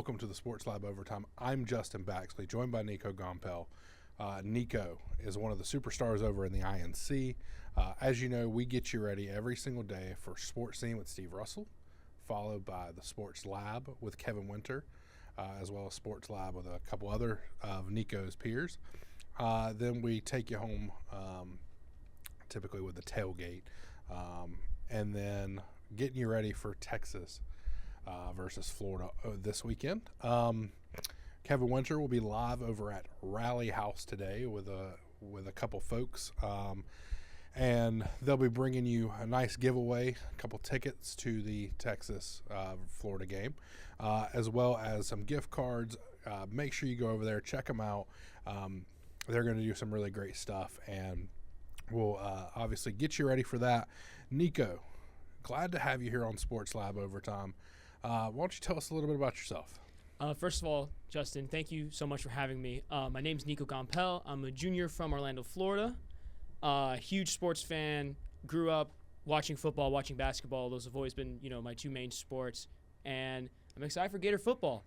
welcome to the Sports Lab Overtime. I'm Justin Baxley, joined by Nico Gompel. Nico is one of the superstars over in the INC. As you know, we get you ready every single day for Sports Scene with Steve Russell, followed by the Sports Lab with Kevin Winter, as well as Sports Lab with a couple other of Nico's peers. Then we take you home, typically with the tailgate, and then getting you ready for Texas versus Florida this weekend. Kevin Winter will be live over at Rally House today with a couple folks, and they'll be bringing you a nice giveaway, a couple tickets to the Texas Florida game, as well as some gift cards. Make sure you go over there, check them out. They're going to do some really great stuff, and we'll obviously get you ready for that. Nico, glad to have you here on Sports Lab Overtime. Why don't you tell us a little bit about yourself? First of all, Justin, thank you so much for having me. My name's Nico Gompel. I'm a junior from Orlando, Florida. Huge sports fan. Grew up watching football, watching basketball. Those have always been, my two main sports. And I'm excited for Gator football.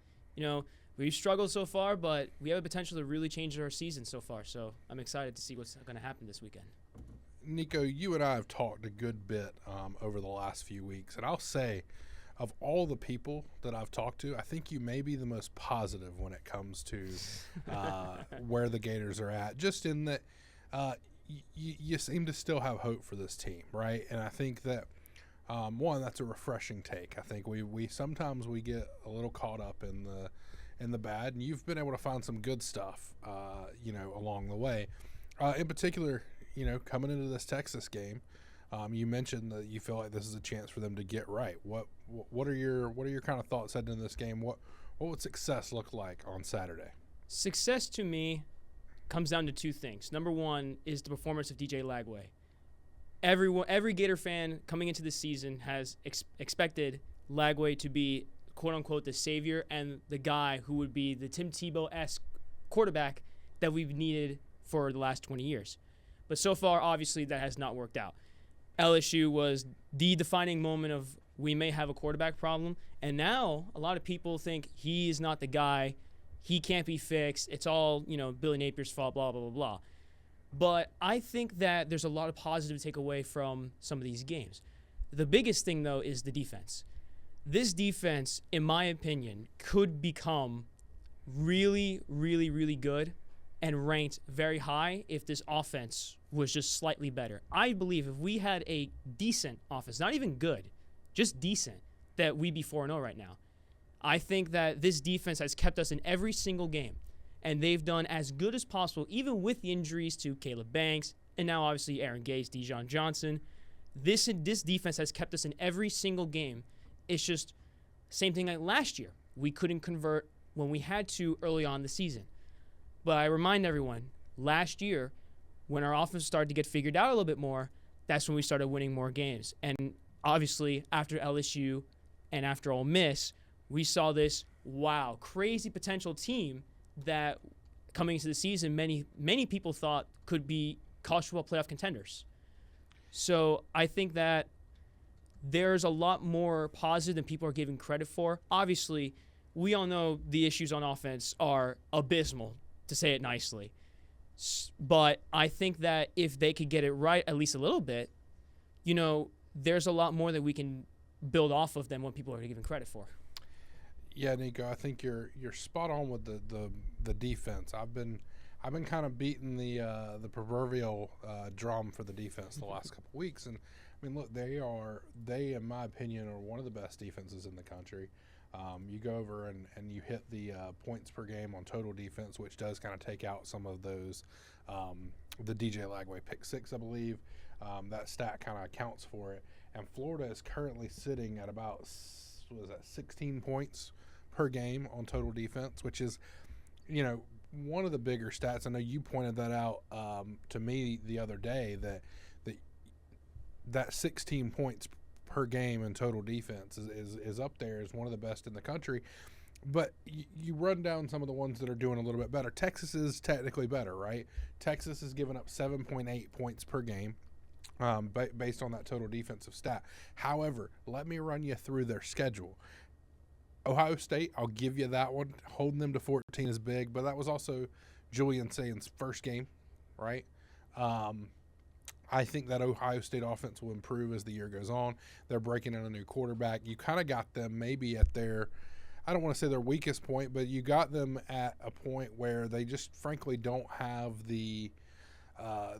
We've struggled so far, but we have the potential to really change our season so far. So I'm excited to see what's going to happen this weekend. Nico, you and I have talked a good bit over the last few weeks, and I'll say, of all the people that I've talked to, I think you may be the most positive when it comes to where the Gators are at, just in that you seem to still have hope for this team, right? And I think that, one, that's a refreshing take. I think we sometimes we get a little caught up in the bad, and you've been able to find some good stuff, along the way. In particular, coming into this Texas game, you mentioned that you feel like this is a chance for them to get right. What are your kind of thoughts heading into this game? What would success look like on Saturday? Success to me comes down to two things. Number one is the performance of DJ Lagway. Every Gator fan coming into this season has expected Lagway to be, quote unquote, the savior and the guy who would be the Tim Tebow-esque quarterback that we've needed for the last 20 years. But so far, obviously, that has not worked out. LSU was the defining moment of we may have a quarterback problem, and now a lot of people think he is not the guy. He can't be fixed. It's all, Billy Napier's fault, blah, blah, blah, blah. But I think that there's a lot of positive to take away from some of these games. The biggest thing, though, is the defense. This defense, in my opinion, could become really, really, really good and ranked very high if this offense was just slightly better. I believe if we had a decent offense, not even good, just decent, that we'd be 4-0 right now. I think that this defense has kept us in every single game, and they've done as good as possible, even with the injuries to Caleb Banks, and now obviously Aaron Gase, Dijon Johnson. This defense has kept us in every single game. It's just same thing like last year. We couldn't convert when we had to early on in the season. But I remind everyone, last year, when our offense started to get figured out a little bit more, that's when we started winning more games. And obviously, after LSU and after Ole Miss, we saw this, crazy potential team that coming into the season, many people thought could be college football playoff contenders. So I think that there's a lot more positive than people are giving credit for. Obviously, we all know the issues on offense are abysmal, to say it nicely. But I think that if they could get it right at least a little bit, there's a lot more that we can build off of than what people are giving credit for. Yeah, Nico, I think you're spot on with the defense. I've been kind of beating the proverbial drum for the defense the last couple of weeks, and I mean, look, they in my opinion are one of the best defenses in the country. You go over and you hit the points per game on total defense, which does kind of take out some of those, the DJ Lagway pick six, I believe. That stat kind of accounts for it. And Florida is currently sitting at about, 16 points per game on total defense, which is, one of the bigger stats. I know you pointed that out to me the other day, that 16 points per game in total defense is up there as one of the best in the country. But you run down some of the ones that are doing a little bit better. Texas is technically better, right? Texas has given up 7.8 points per game based on that total defensive stat. However, let me run you through their schedule. Ohio State, I'll give you that one. Holding them to 14 is big, but that was also Julian Saint's first game, right? I think that Ohio State offense will improve as the year goes on. They're breaking in a new quarterback. You kind of got them maybe at their, I don't want to say their weakest point, but you got them at a point where they just frankly don't have the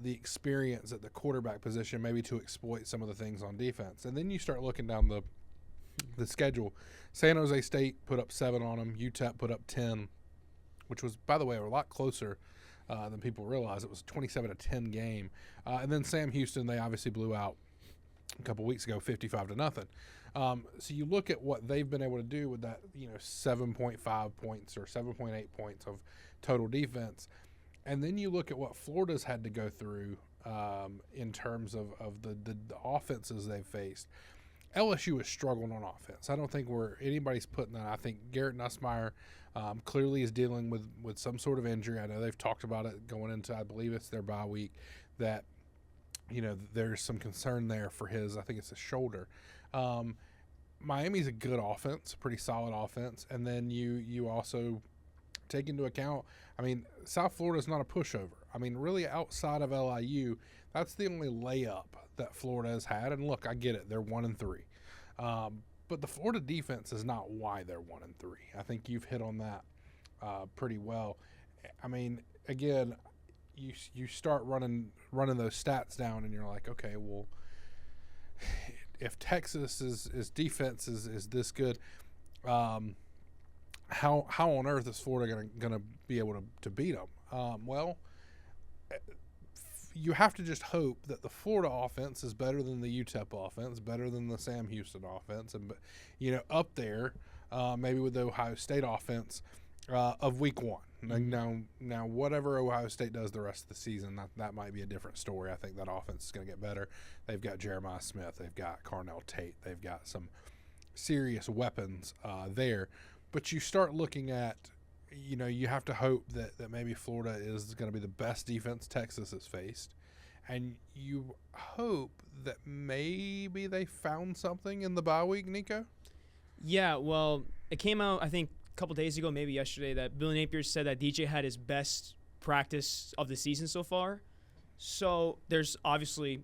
experience at the quarterback position maybe to exploit some of the things on defense. And then you start looking down the schedule. San Jose State put up 7 on them. UTEP put up 10, which was, by the way, a lot closer than people realize. It was a 27-10 game. And then Sam Houston, they obviously blew out a couple weeks ago, 55-0. So you look at what they've been able to do with that, 7.5 points or 7.8 points of total defense. And then you look at what Florida's had to go through in terms of the offenses they've faced. LSU has struggled on offense. I don't think anybody's putting that. I think Garrett Nussmeier clearly is dealing with some sort of injury. I know they've talked about it going into, I believe it's their bye week, that there's some concern there for his, I think it's his shoulder. Miami's a good offense, pretty solid offense, and then you also take into account, South Florida's not a pushover. Really outside of LIU, that's the only layup that Florida has had. And look, I get it, they're 1-3, but the Florida defense is not why they're 1-3. I think you've hit on that pretty well. Again, you start running those stats down, and you're like, okay, well, if Texas's defense is this good, how on earth is Florida gonna be able to beat them? Well, you have to just hope that the Florida offense is better than the UTEP offense, better than the Sam Houston offense, and up there maybe with the Ohio State offense of week 1. Now, whatever Ohio State does the rest of the season, that might be a different story. I think that offense is going to get better. They've got Jeremiah Smith. They've got Carnell Tate. They've got some serious weapons there. But you start looking at, you have to hope that maybe Florida is going to be the best defense Texas has faced. And you hope that maybe they found something in the bye week, Nico? Yeah, well, it came out, I think, a couple days ago, maybe yesterday, that Billy Napier said that DJ had his best practice of the season so far. So there's obviously,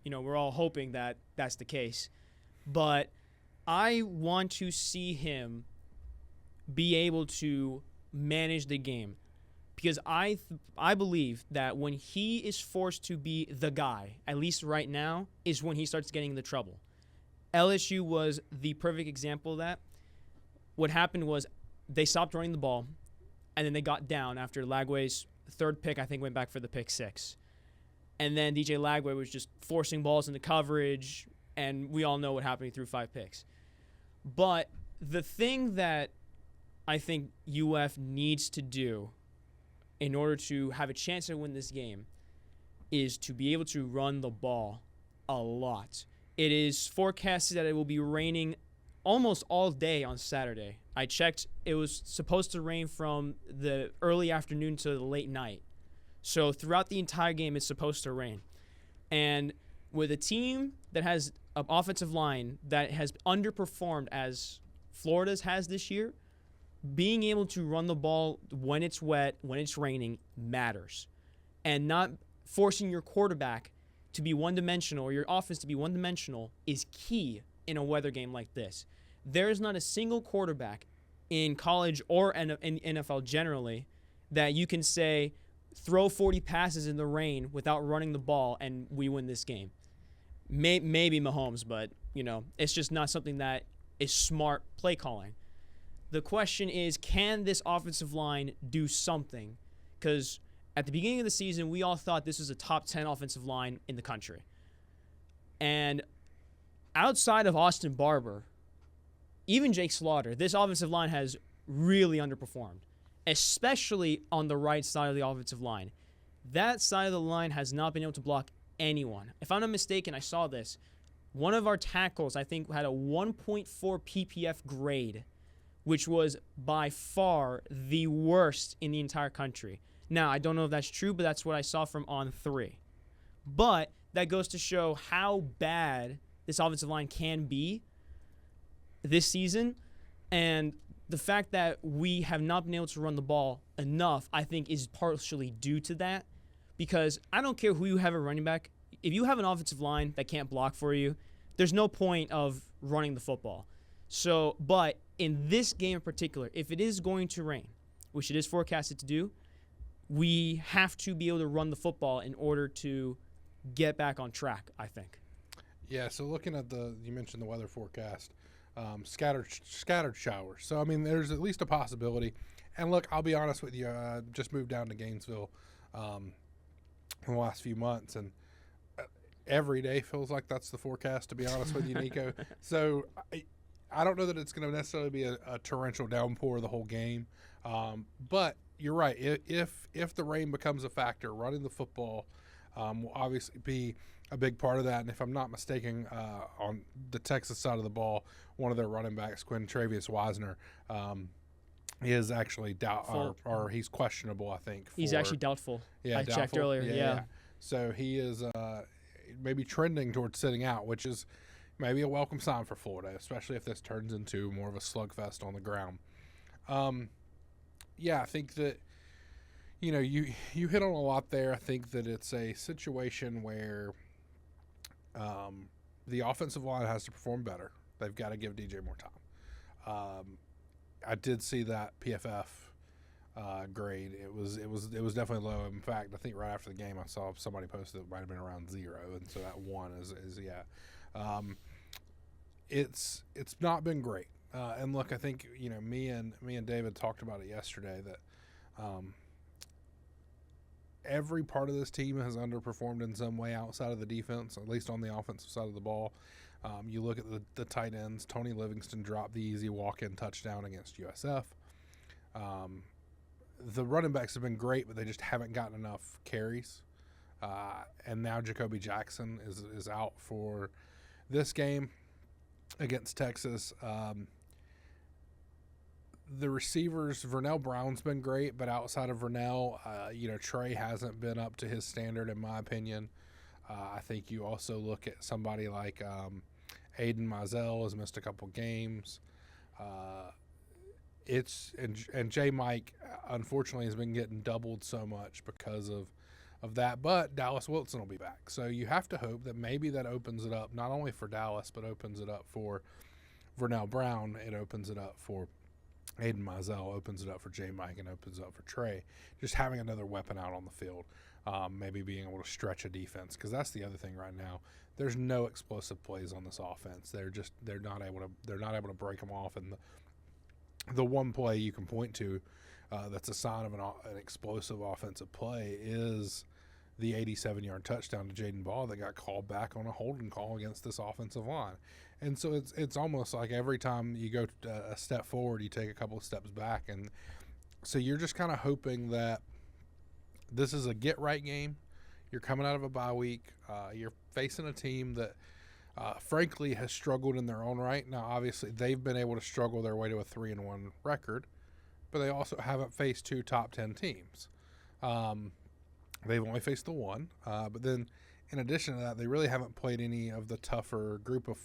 we're all hoping that that's the case. But I want to see him be able to manage the game, because I believe that when he is forced to be the guy, at least right now, is when he starts getting into trouble. LSU was the perfect example of that. What happened was they stopped running the ball, and then they got down after Lagway's third pick, I think, went back for the pick 6. And then DJ Lagway was just forcing balls into coverage, and we all know what happened. He threw 5 picks. But the thing that I think UF needs to do in order to have a chance to win this game is to be able to run the ball a lot. It is forecasted that it will be raining almost all day on Saturday. I checked, it was supposed to rain from the early afternoon to the late night. So throughout the entire game, it's supposed to rain. And with a team that has an offensive line that has underperformed as Florida's has this year, being able to run the ball when it's wet, when it's raining, matters. And not forcing your quarterback to be one-dimensional or your offense to be one-dimensional is key in a weather game like this. There is not a single quarterback in college or in NFL generally that you can say, throw 40 passes in the rain without running the ball and we win this game. Maybe Mahomes, but, it's just not something that is smart play calling. The question is, can this offensive line do something? Because at the beginning of the season, we all thought this was a top 10 offensive line in the country. And outside of Austin Barber, even Jake Slaughter, this offensive line has really underperformed, especially on the right side of the offensive line. That side of the line has not been able to block anyone. If I'm not mistaken, I saw this. One of our tackles, I think, had a 1.4 PPF grade, which was by far the worst in the entire country. Now, I don't know if that's true, but that's what I saw from On3. But that goes to show how bad this offensive line can be this season. And the fact that we have not been able to run the ball enough, I think, is partially due to that. Because I don't care who you have at running back. If you have an offensive line that can't block for you, there's no point of running the football. So, but in this game in particular, if it is going to rain, which it is forecasted to do, we have to be able to run the football in order to get back on track, I think. Yeah, so looking at you mentioned the weather forecast, scattered showers. So, I mean, there's at least a possibility. And look, I'll be honest with you, I just moved down to Gainesville in the last few months, and every day feels like that's the forecast, to be honest with you, Nico. So I don't know that it's going to necessarily be a torrential downpour the whole game, but you're right. If the rain becomes a factor, running the football will obviously be a big part of that. And if I'm not mistaken, on the Texas side of the ball, one of their running backs, Travius Wisner, is actually or he's questionable, I think. He's actually doubtful. Yeah, I checked earlier. Yeah. So he is maybe trending towards sitting out, which is maybe a welcome sign for Florida, especially if this turns into more of a slugfest on the ground. Yeah, I think that, you hit on a lot there. I think that it's a situation where the offensive line has to perform better. They've got to give DJ more time. I did see that PFF grade. It was definitely low. In fact, I think right after the game I saw somebody posted it might have been around 0, and so that 1 is it's not been great. And look, I think me and David talked about it yesterday that every part of this team has underperformed in some way outside of the defense, at least on the offensive side of the ball. You look at the tight ends. Tony Livingston dropped the easy walk-in touchdown against USF. The running backs have been great, but they just haven't gotten enough carries. And now Jacoby Jackson is out for this game against Texas. The receivers, Vernell Brown's been great, but outside of Vernell, Trey hasn't been up to his standard, in my opinion. I think you also look at somebody like Aiden Mizell has missed a couple games. And J. Mike, unfortunately, has been getting doubled so much because of that. But Dallas Wilson will be back. So you have to hope that maybe that opens it up, not only for Dallas, but opens it up for Vernell Brown. It opens it up for Aiden Mizell, opens it up for J. Mike, and opens it up for Trey. Just having another weapon out on the field. Maybe being able to stretch a defense, because that's the other thing right now. There's no explosive plays on this offense. They're not able to break them off. And the one play you can point to that's a sign of an explosive offensive play is the 87-yard touchdown to Jaden Ball that got called back on a holding call against this offensive line. And so it's almost like every time you go a step forward, you take a couple of steps back, and so you're just kind of hoping that this is a get-right game. You're coming out of a bye week. You're facing a team that, frankly, has struggled in their own right. Now, obviously, they've been able to struggle their way to a 3-1 record, but they also haven't faced 2 top 10 teams. They've only faced the one, but then in addition to that, they really haven't played any of the tougher group of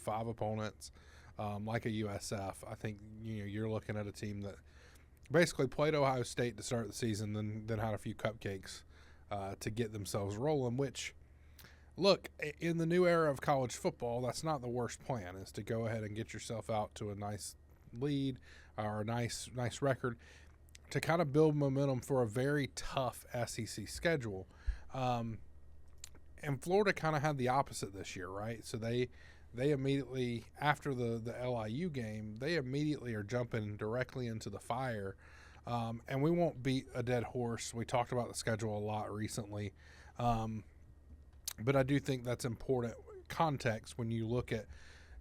5 opponents like a USF. I think you're looking at a team that basically played Ohio State to start the season, then had a few cupcakes to get themselves rolling, which, look, in the new era of college football, that's not the worst plan, is to go ahead and get yourself out to a nice lead or a nice record to kind of build momentum for a very tough SEC schedule. And Florida kind of had the opposite this year, right? So they immediately, after the LIU game, they immediately are jumping directly into the fire. And we won't beat a dead horse. We talked about the schedule a lot recently. But I do think that's important context when you look at,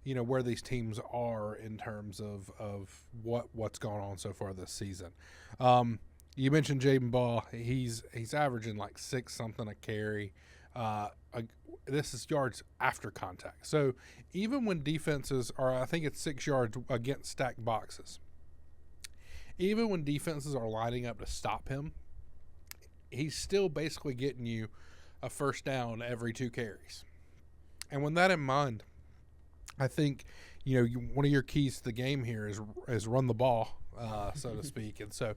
where these teams are in terms of what's going on so far this season. You mentioned Jaden Ball. He's averaging like 6 something a carry. This is yards after contact. So even when defenses are, I think it's 6 yards against stacked boxes, even when defenses are lining up to stop him, he's still basically getting you a first down every 2 carries. And with that in mind, I think one of your keys to the game here is run the ball, so to speak. And so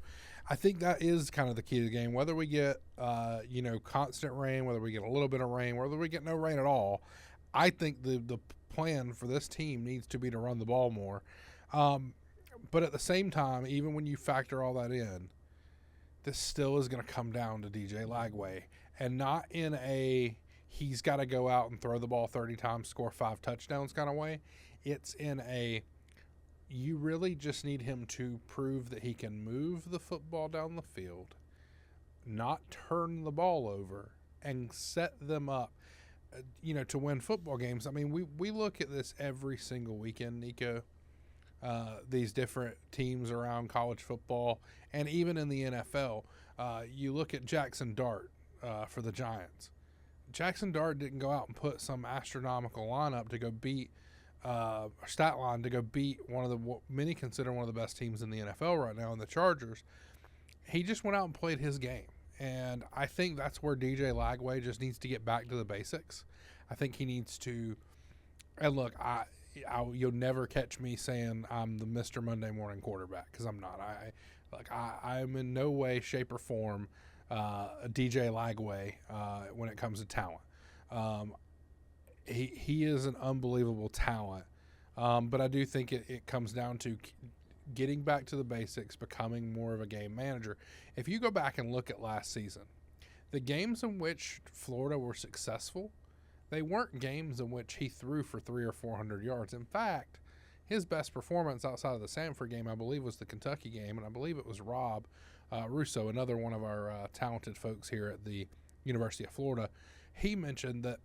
I think that is kind of the key to the game. Whether we get, constant rain, whether we get a little bit of rain, whether we get no rain at all, I think the plan for this team needs to be to run the ball more. But at the same time, even when you factor all that in, this still is going to come down to DJ Lagway, and not in a he's got to go out and throw the ball 30 times, score 5 touchdowns kind of way. It's in a you really just need him to prove that he can move the football down the field, not turn the ball over, and set them up, to win football games. I mean, we look at this every single weekend, Nico. These different teams around college football and even in the NFL. You look at Jackson Dart for the Giants. Jackson Dart didn't go out and put some astronomical lineup to go beat stat line to go beat one of the what many consider one of the best teams in the NFL right now in the Chargers. He just went out and played his game. And I think that's where DJ Lagway just needs to get back to the basics. I think he needs to – and look, you'll never catch me saying I'm the Mr. Monday morning quarterback because I'm not. I'm in no way, shape, or form a DJ Lagway when it comes to talent. He is an unbelievable talent, but I do think it comes down to getting back to the basics, becoming more of a game manager. If you go back and look at last season, the games in which Florida were successful, they weren't games in which he threw for 300 or 400 yards. In fact, his best performance outside of the Samford game, I believe, was the Kentucky game, and I believe it was Rob Russo, another one of our talented folks here at the University of Florida. He mentioned that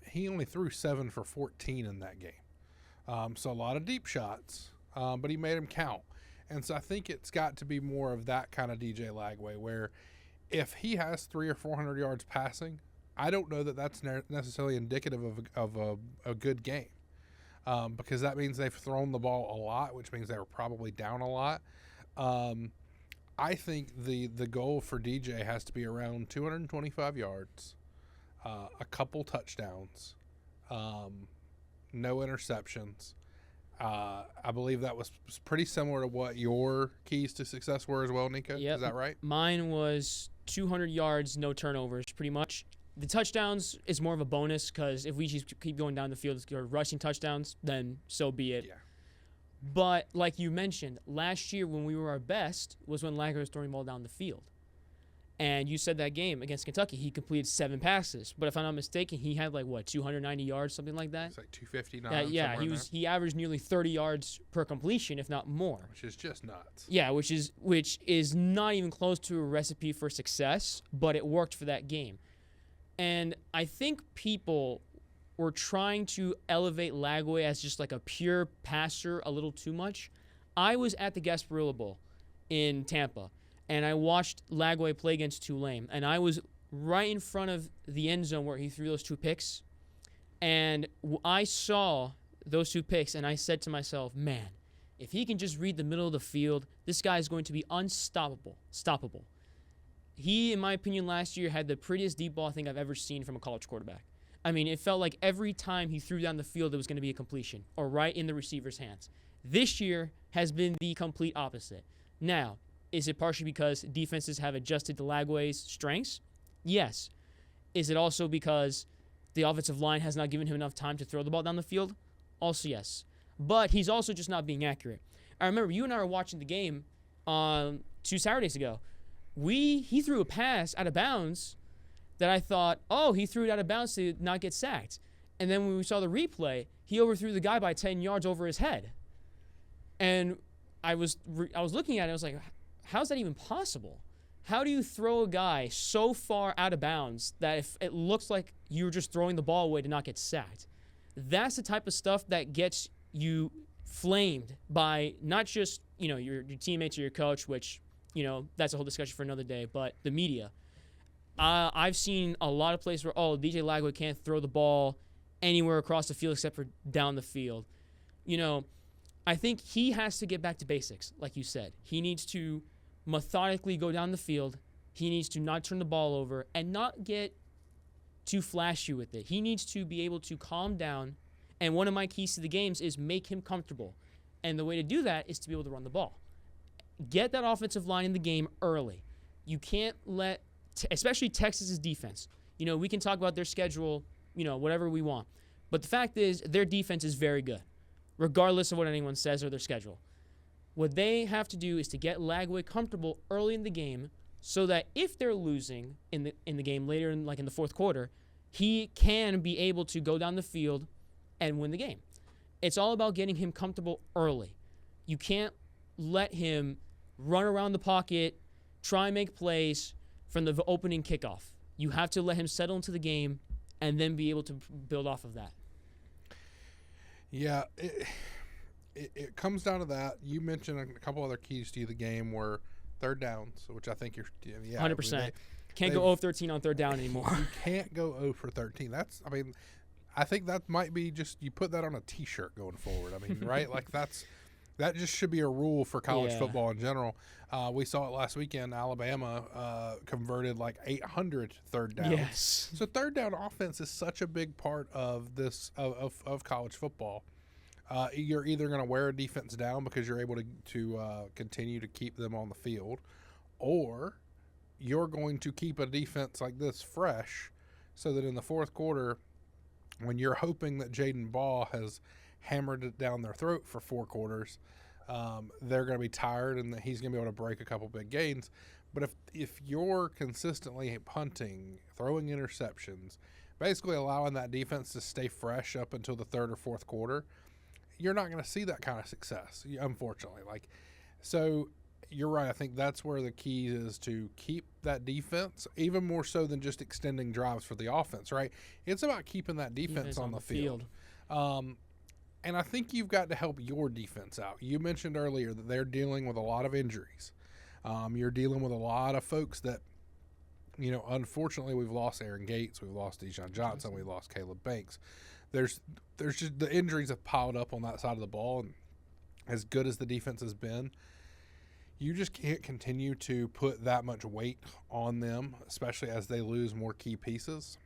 he only threw 7 for 14 in that game. So a lot of deep shots, but he made them count. And so I think it's got to be more of that kind of DJ Lagway, where if he has 300 or 400 yards passing, I don't know that that's necessarily indicative of a good game, because that means they've thrown the ball a lot, which means they were probably down a lot. I think the goal for DJ has to be around 225 yards, a couple touchdowns, no interceptions. I believe that was pretty similar to what your keys to success were as well, Nico. Yep. Is that right? Mine was 200 yards, no turnovers, pretty much. The touchdowns is more of a bonus because if we just keep going down the field or rushing touchdowns, then so be it. Yeah. But like you mentioned, last year when we were our best was when Lagway was throwing the ball down the field. And you said that game against Kentucky, he completed 7 passes. But if I'm not mistaken, he had 290 yards, something like that? It's like 259. Yeah, he averaged nearly 30 yards per completion, if not more. Which is just nuts. Yeah, which is not even close to a recipe for success, but it worked for that game. And I think people were trying to elevate Lagway as just like a pure passer a little too much. I was at the Gasparilla Bowl in Tampa, and I watched Lagway play against Tulane, and I was right in front of the end zone where he threw those 2 picks. And I saw those 2 picks, and I said to myself, man, if he can just read the middle of the field, this guy is going to be unstoppable. He, in my opinion, last year had the prettiest deep ball I think I've ever seen from a college quarterback. I mean, it felt like every time he threw down the field, it was going to be a completion or right in the receiver's hands. This year has been the complete opposite. Now, is it partially because defenses have adjusted to Lagway's strengths? Yes. Is it also because the offensive line has not given him enough time to throw the ball down the field? Also yes. But he's also just not being accurate. I remember you and I were watching the game 2 Saturdays ago. He threw a pass out of bounds that I thought, he threw it out of bounds to not get sacked. And then when we saw the replay, he overthrew the guy by 10 yards over his head. And I was looking at it, I was like, how's that even possible? How do you throw a guy so far out of bounds that if it looks like you were just throwing the ball away to not get sacked? That's the type of stuff that gets you flamed by not just, your teammates or your coach, which, that's a whole discussion for another day, but the media. I've seen a lot of places where, DJ Lagway can't throw the ball anywhere across the field except for down the field. I think he has to get back to basics, like you said. He needs to methodically go down the field. He needs to not turn the ball over and not get too flashy with it. He needs to be able to calm down And one of my keys to the games is make him comfortable. And the way to do that is to be able to run the ball. Get that offensive line in the game early. You can't let, especially Texas's defense. You know, we can talk about their schedule, you know, whatever we want. But the fact is, their defense is very good, regardless of what anyone says or their schedule. What they have to do is to get Lagway comfortable early in the game so that if they're losing in the game later, in the fourth quarter, he can be able to go down the field and win the game. It's all about getting him comfortable early. You can't let him run around the pocket, try and make plays from the opening kickoff. You have to let him settle into the game and then be able to build off of that. Yeah, it comes down to that. You mentioned a couple other keys to the game were third downs, which I think you're 100%. Can't go 0-13 on third down anymore. You can't go 0 for 13. I think that might be just, you put that on a T-shirt going forward. I mean, right? That just should be a rule for college football in general. We saw it last weekend. Alabama converted 800 third downs. Yes. So third down offense is such a big part of this of college football. You're either going to wear a defense down because you're able to continue to keep them on the field, or you're going to keep a defense like this fresh so that in the fourth quarter, when you're hoping that Jaden Ball has hammered it down their throat for 4 quarters, they're going to be tired and that he's going to be able to break a couple big gains. But if you're consistently punting, throwing interceptions, basically allowing that defense to stay fresh up until the third or fourth quarter, you're not going to see that kind of success, unfortunately. So you're right. I think that's where the key is, to keep that defense, even more so than just extending drives for the offense, right? It's about keeping that defense on the field. And I think you've got to help your defense out. You mentioned earlier that they're dealing with a lot of injuries. You're dealing with a lot of folks that, unfortunately, we've lost Aaron Gates, we've lost Dijon Johnson, we've lost Caleb Banks. There's just, the injuries have piled up on that side of the ball, and as good as the defense has been, you just can't continue to put that much weight on them, especially as they lose more key pieces.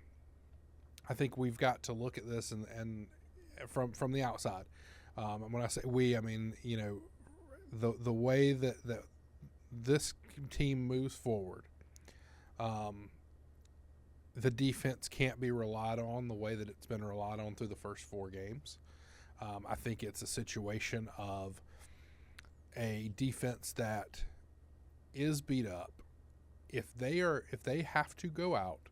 I think we've got to look at this and from the outside. And when I say we, I mean, the way that this team moves forward, the defense can't be relied on the way that it's been relied on through the first 4 games. I think it's a situation of a defense that is beat up. If they have to go out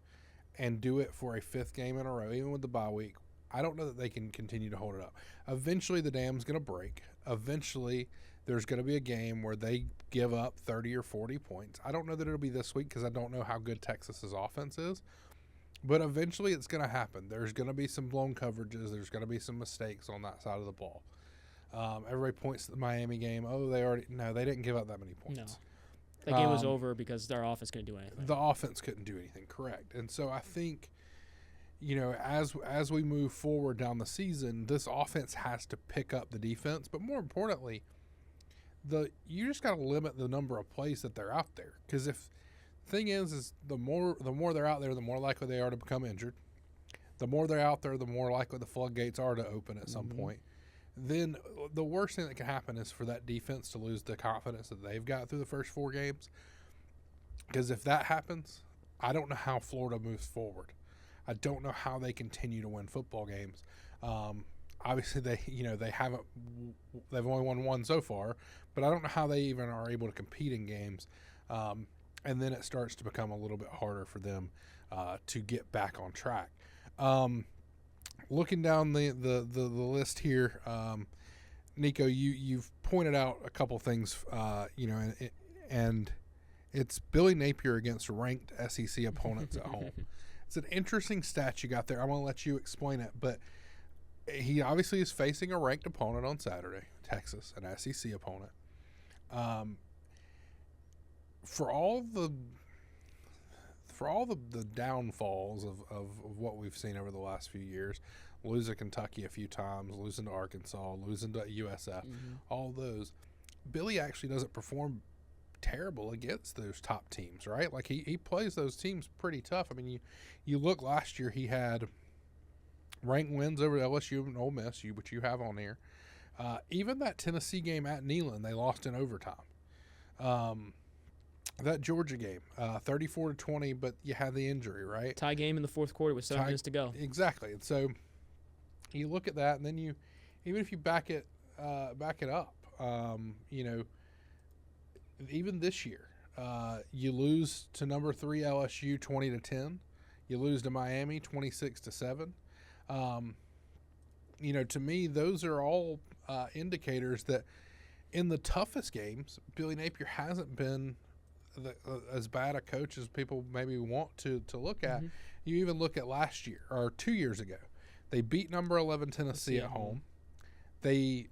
and do it for a 5th game in a row, even with the bye week, I don't know that they can continue to hold it up. Eventually the dam's going to break. Eventually there's going to be a game where they give up 30 or 40 points. I don't know that it'll be this week because I don't know how good Texas's offense is. But eventually it's going to happen. There's going to be some blown coverages. There's going to be some mistakes on that side of the ball. Everybody points to the Miami game. Oh, they didn't give up that many points. No. That game was over because their offense couldn't do anything. The offense couldn't do anything, correct. And so I think, as we move forward down the season, this offense has to pick up the defense. But more importantly, you just got to limit the number of plays that they're out there. Because the thing is the more they're out there, the more likely they are to become injured. The more they're out there, the more likely the floodgates are to open at some point. Then the worst thing that can happen is for that defense to lose the confidence that they've got through the first 4 games. Because if that happens, I don't know how Florida moves forward. I don't know how they continue to win football games. Obviously, they've only won 1 so far, but I don't know how they even are able to compete in games. And then it starts to become a little bit harder for them to get back on track. Looking down the list here, Nico, you've pointed out a couple things, and it's Billy Napier against ranked SEC opponents at home. It's an interesting stat you got there. I'm going to let you explain it, but he obviously is facing a ranked opponent on Saturday, Texas, an SEC opponent. For all the downfalls of what we've seen over the last few years, losing Kentucky a few times, losing to Arkansas, losing to USF, all those, Billy actually doesn't perform terrible against those top teams, right? He plays those teams pretty tough. I mean, you look last year, he had ranked wins over LSU and Ole Miss, which you have on here. Even that Tennessee game at Neyland, they lost in overtime. That Georgia game, 34-20, but you had the injury, right? Tie game in the fourth quarter with 7 minutes to go. Exactly. And so you look at that, and then even if you back it up, even this year, you lose to number 3 LSU 20-10. You lose to Miami 26-7. To me, those are all indicators that in the toughest games, Billy Napier hasn't been as bad a coach as people maybe want to look at. Mm-hmm. You even look at last year or 2 years ago. They beat number 11 Tennessee at home. They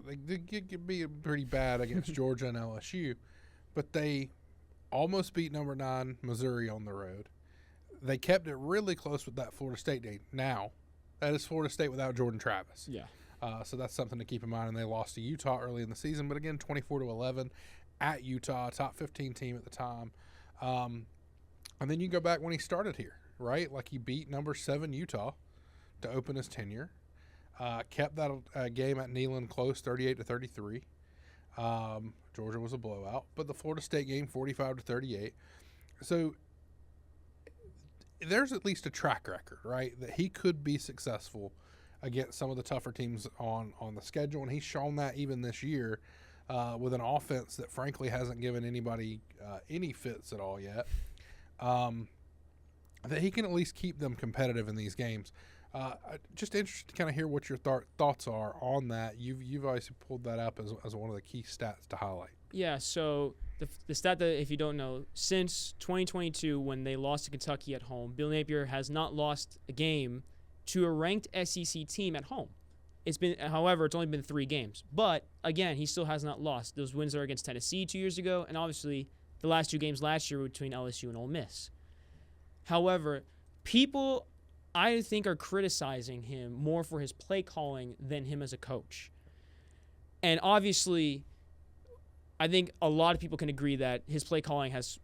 could be pretty bad against Georgia and LSU, but they almost beat number 9 Missouri on the road. They kept it really close with that Florida State game. Now, that is Florida State without Jordan Travis. Yeah. So that's something to keep in mind. And they lost to Utah early in the season, but again, 24-11 at Utah, top 15 team at the time. And then you go back when he started here, right? Like he beat number 7 Utah to open his tenure. Kept that game at Neyland close, 38-33. Georgia was a blowout, but the Florida State game, 45-38. So there's at least a track record, right, that he could be successful against some of the tougher teams on the schedule, and he's shown that even this year with an offense that frankly hasn't given anybody any fits at all yet. That he can at least keep them competitive in these games. Just interested to kind of hear what your thoughts are on that. You've obviously pulled that up as one of the key stats to highlight. Yeah, so the stat that, if you don't know, since 2022 when they lost to Kentucky at home, Bill Napier has not lost a game to a ranked SEC team at home. However, it's only been 3 games. But, again, he still has not lost. Those wins are against Tennessee 2 years ago, and obviously the last 2 games last year were between LSU and Ole Miss. However, people, I think, are criticizing him more for his play calling than him as a coach. And obviously, I think a lot of people can agree that his play calling has,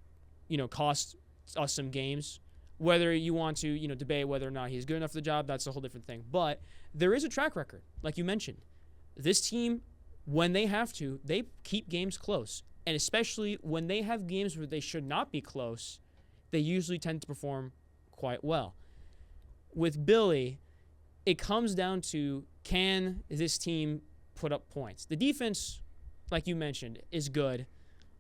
cost us some games. Whether you want to, debate whether or not he's good enough for the job, that's a whole different thing. But there is a track record, like you mentioned. This team, when they have to, they keep games close. And especially when they have games where they should not be close, they usually tend to perform quite well. With Billy, it comes down to, can this team put up points? The defense, like you mentioned, is good.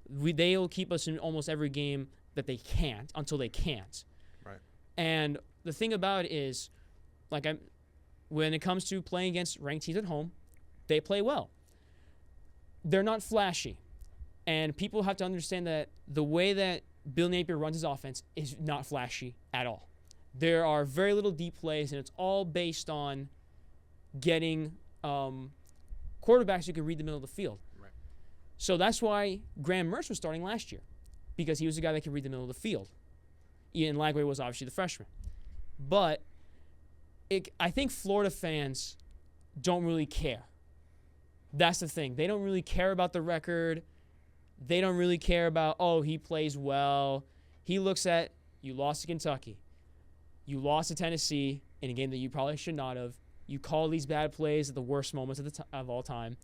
They'll keep us in almost every game that they can't until they can't. Right. And the thing about it is, when it comes to playing against ranked teams at home, they play well. They're not flashy. And people have to understand that the way that Bill Napier runs his offense is not flashy at all. There are very little deep plays, and it's all based on getting quarterbacks who can read the middle of the field. Right. So that's why Graham Mertz was starting last year, because he was a guy that could read the middle of the field. Ian Lagway was obviously the freshman. But I think Florida fans don't really care. That's the thing. They don't really care about the record. They don't really care about, he plays well. He looks at, you lost to Kentucky. You lost to Tennessee in a game that you probably should not have. You call these bad plays at the worst moments of all time.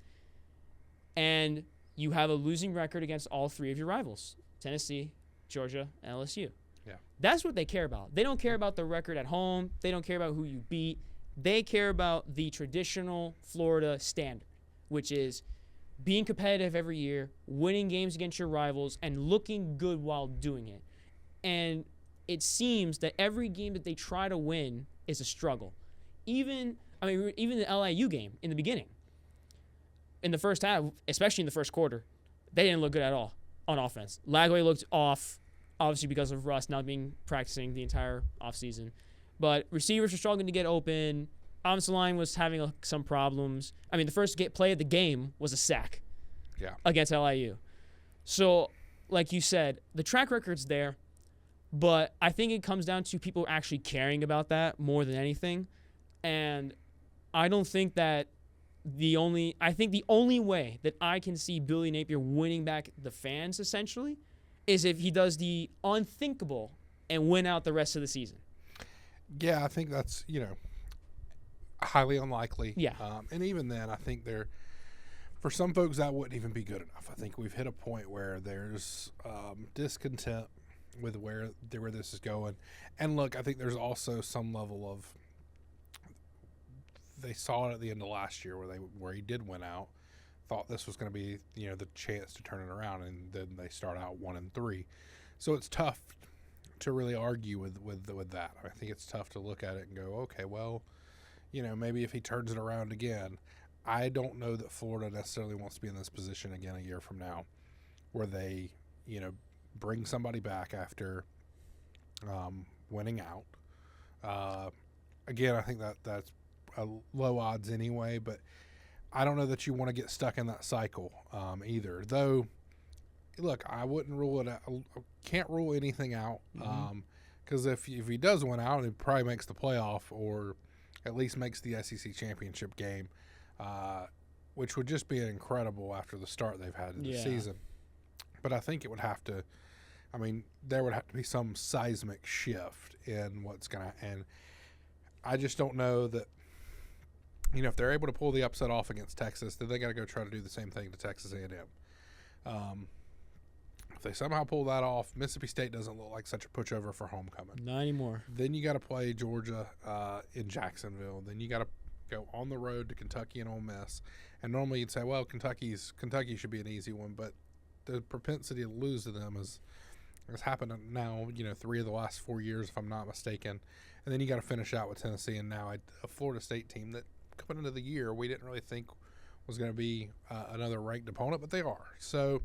And you have a losing record against all 3 of your rivals, Tennessee, Georgia, and LSU. Yeah. That's what they care about. They don't care about the record at home. They don't care about who you beat. They care about the traditional Florida standard, which is being competitive every year, winning games against your rivals, and looking good while doing it. And it seems that every game that they try to win is a struggle. Even the LIU game in the beginning. In the first half, especially in the first quarter, they didn't look good at all on offense. Lagway looked off, obviously because of Russ not being practicing the entire offseason. But receivers were struggling to get open. Offensive line was having some problems. The first play of the game was a sack against LIU. So, like you said, the track record's there, but I think it comes down to people actually caring about that more than anything. And I don't think that I think the only way that I can see Billy Napier winning back the fans, essentially, is if he does the unthinkable and win out the rest of the season. Yeah, I think that's, highly unlikely. Yeah. And even then, I think for some folks that wouldn't even be good enough. I think we've hit a point where there's discontent with where this is going. And look, I think there's also some level of, they saw it at the end of last year where he did win out, thought this was going to be the chance to turn it around, and then they start out 1-3. So it's tough to really argue with that. I think it's tough to look at it and go, okay, well, maybe if he turns it around again. I don't know that Florida necessarily wants to be in this position again a year from now, where they bring somebody back after winning out. Again, I think that's a low odds anyway, but I don't know that you want to get stuck in that cycle either. Though, look, I wouldn't rule it out. Can't rule anything out because if he does win out, it probably makes the playoff or at least makes the SEC championship game, which would just be incredible after the start they've had in the season. But I think it would have to. I mean, there would have to be some seismic shift in what's going to – and I just don't know that – if they're able to pull the upset off against Texas, then they got to go try to do the same thing to Texas A&M. If they somehow pull that off, Mississippi State doesn't look like such a pushover for homecoming. Not anymore. Then you got to play Georgia in Jacksonville. Then you got to go on the road to Kentucky and Ole Miss. And normally you'd say, well, Kentucky should be an easy one, but the propensity to lose to them has happened now, 3 of the last 4 years, if I'm not mistaken. And then you got to finish out with Tennessee and now a Florida State team that coming into the year we didn't really think was going to be another ranked opponent, but they are. So,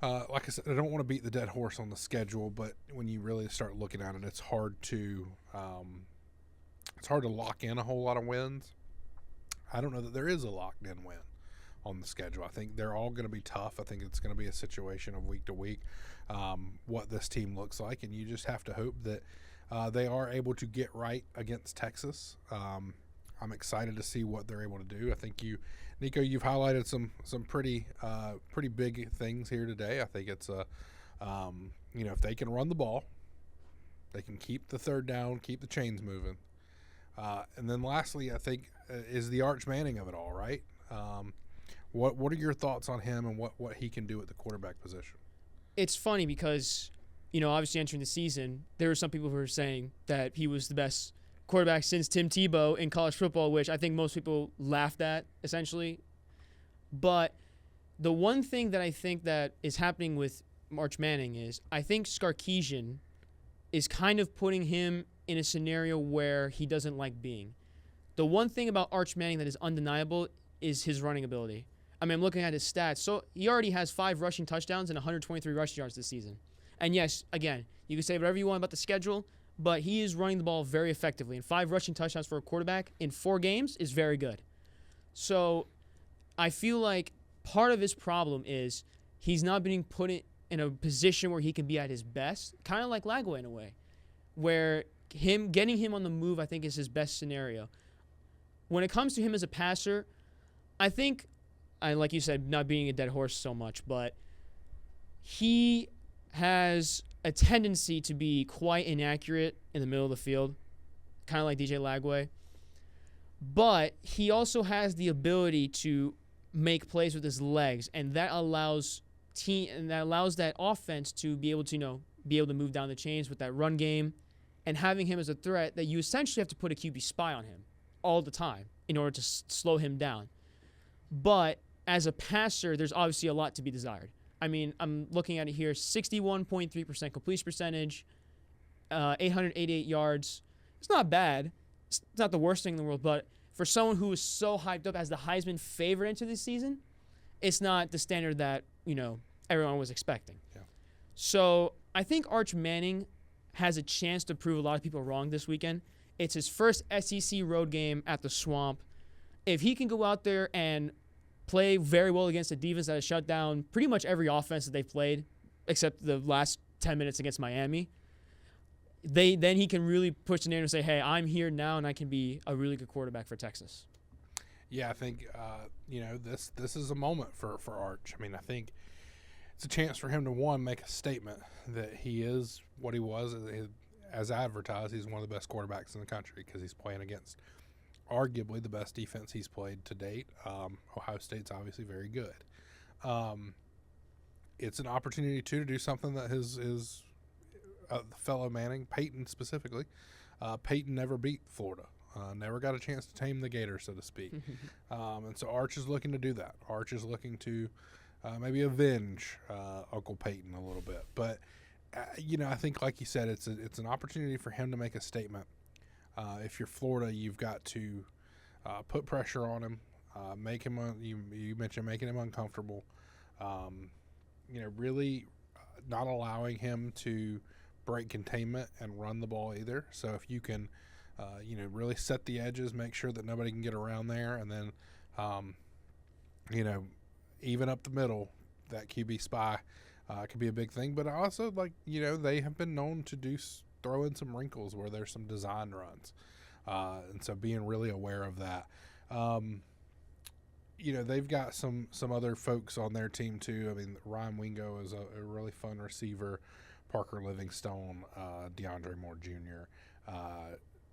like I said, I don't want to beat the dead horse on the schedule, but when you really start looking at it, it's hard to lock in a whole lot of wins. I don't know that there is a locked in win on the schedule. I think they're all going to be tough. I think it's going to be a situation of week to week what this team looks like, and you just have to hope that they are able to get right against Texas. I'm excited to see what they're able to do. I think Nico, you've highlighted some pretty big things here today. I think it's if they can run the ball, they can keep the third down, keep the chains moving. And then lastly, I think is the Arch Manning of it all, right? What are your thoughts on him and what he can do at the quarterback position? It's funny because, obviously entering the season, there were some people who were saying that he was the best quarterback since Tim Tebow in college football, which I think most people laughed at, essentially. But the one thing that I think that is happening with Arch Manning is I think Sarkisian is kind of putting him in a scenario where he doesn't like being. The one thing about Arch Manning that is undeniable is his running ability. I mean, I'm looking at his stats. So he already has 5 rushing touchdowns and 123 rushing yards this season. And yes, again, you can say whatever you want about the schedule, but he is running the ball very effectively. And 5 rushing touchdowns for a quarterback in 4 games is very good. So I feel like part of his problem is he's not being put in a position where he can be at his best, kind of like Lagway in a way, where getting him on the move, I think, is his best scenario. When it comes to him as a passer, I think, like you said, not being a dead horse so much, but he has a tendency to be quite inaccurate in the middle of the field, kind of like DJ Lagway. But he also has the ability to make plays with his legs, and that allows that offense to be able to move down the chains with that run game, and having him as a threat that you essentially have to put a QB spy on him all the time in order to slow him down. But as a passer, there's obviously a lot to be desired. I mean, I'm looking at it here, 61.3% completion percentage, 888 yards. It's not bad. It's not the worst thing in the world, but for someone who is so hyped up as the Heisman favorite into this season, it's not the standard that, everyone was expecting. Yeah. So I think Arch Manning has a chance to prove a lot of people wrong this weekend. It's his first SEC road game at the Swamp. If he can go out there and play very well against a defense that has shut down pretty much every offense that they've played, except the last 10 minutes against Miami, then he can really push the name and say, hey, I'm here now, and I can be a really good quarterback for Texas. Yeah, I think, this is a moment for Arch. I mean, I think it's a chance for him to, one, make a statement that he is what he was as advertised. He's one of the best quarterbacks in the country because he's playing against arguably the best defense he's played to date. Ohio State's obviously very good. It's an opportunity too to do something that his fellow Manning, Peyton specifically. Peyton never beat Florida. Never got a chance to tame the gator, so to speak. And so Arch is looking to do that. Arch is looking to maybe avenge Uncle Peyton a little bit. But, I think, like you said, it's an opportunity for him to make a statement. If you're Florida, you've got to put pressure on him, make him you mentioned making him uncomfortable, really not allowing him to break containment and run the ball either. So if you can, really set the edges, make sure that nobody can get around there, and then, even up the middle, that QB spy could be a big thing. But also, they have been known to throw in some wrinkles where there's some design runs. And so being really aware of that. They've got some other folks on their team too. I mean, Ryan Wingo is a really fun receiver. Parker Livingstone, DeAndre Moore Jr.,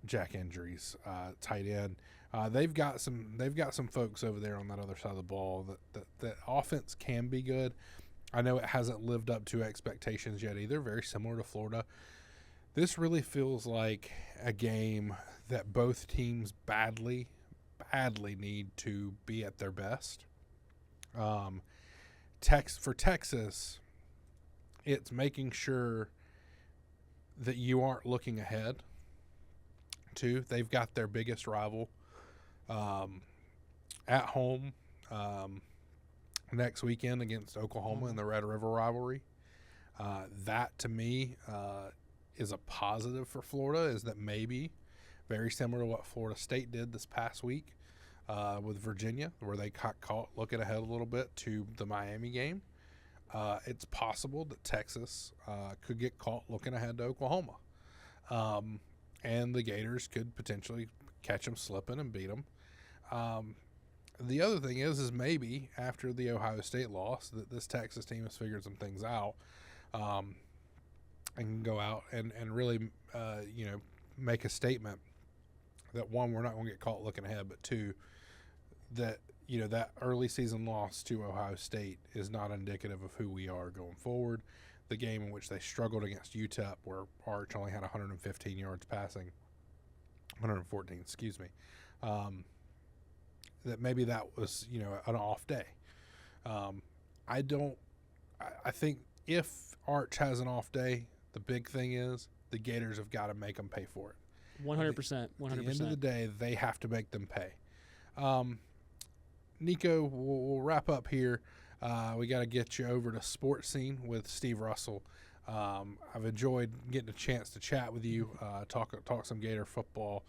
Jack Injuries, tight end. They've got some folks over there on that other side of the ball that offense can be good. I know it hasn't lived up to expectations yet either. Very similar to Florida. This really feels like a game that both teams badly need to be at their best. For Texas, it's making sure that you aren't looking ahead. Too, they've got their biggest rival at home next weekend against Oklahoma in the Red River rivalry. That to me is a positive for Florida. Is that maybe very similar to what Florida State did this past week with Virginia, where they got caught looking ahead a little bit to the Miami game. It's possible that Texas could get caught looking ahead to Oklahoma. And the Gators could potentially catch them slipping and beat them. The other thing is maybe after the Ohio State loss that this Texas team has figured some things out and can go out and really, make a statement that, one, we're not going to get caught looking ahead, but two, that, that early season loss to Ohio State is not indicative of who we are going forward. The game in which they struggled against UTEP, where Arch only had 115 yards passing, 114, excuse me, that maybe that was, an off day. I think if Arch has an off day, the big thing is the Gators have got to make them pay for it. 100%. 100%. At the end of the day, they have to make them pay. Nico, we'll wrap up here. We got to get you over to Sports Scene with Steve Russell. I've enjoyed getting a chance to chat with you, talk some Gator football.